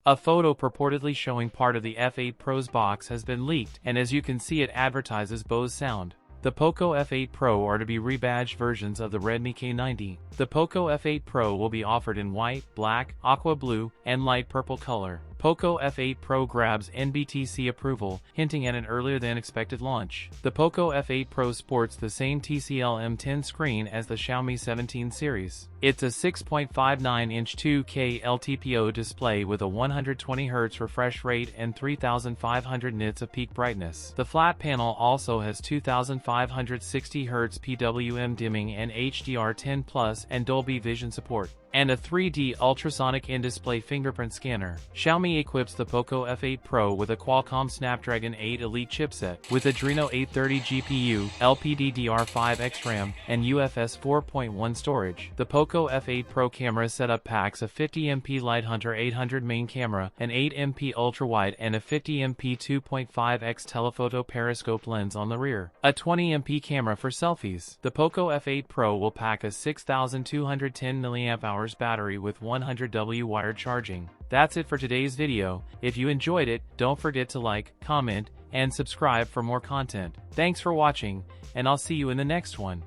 A photo purportedly showing part of the F8 Pro's box has been leaked, and as you can see it advertises Bose sound. The POCO F8 Pro are to be rebadged versions of the Redmi K90. The POCO F8 Pro will be offered in white, black, aqua blue, and light purple color. POCO F8 Pro grabs NBTC approval, hinting at an earlier-than-expected launch. The POCO F8 Pro sports the same TCL M10 screen as the Xiaomi 17 series. It's a 6.59-inch 2K LTPO display with a 120Hz refresh rate and 3500 nits of peak brightness. The flat panel also has 2560Hz PWM dimming and HDR10+ and Dolby Vision support, and a 3D ultrasonic in-display fingerprint scanner. Xiaomi equips the POCO F8 Pro with a Qualcomm Snapdragon 8 Elite chipset, with Adreno 830 GPU, LPDDR5X RAM, and UFS 4.1 storage. The POCO F8 Pro camera setup packs a 50MP Lighthunter 800 main camera, an 8MP ultrawide and a 50MP 2.5x telephoto periscope lens on the rear. A 20MP camera for selfies. The POCO F8 Pro will pack a 6210 mAh battery with 100W wired charging. That's it for today's video. If you enjoyed it, don't forget to like, comment, and subscribe for more content. Thanks for watching, and I'll see you in the next one.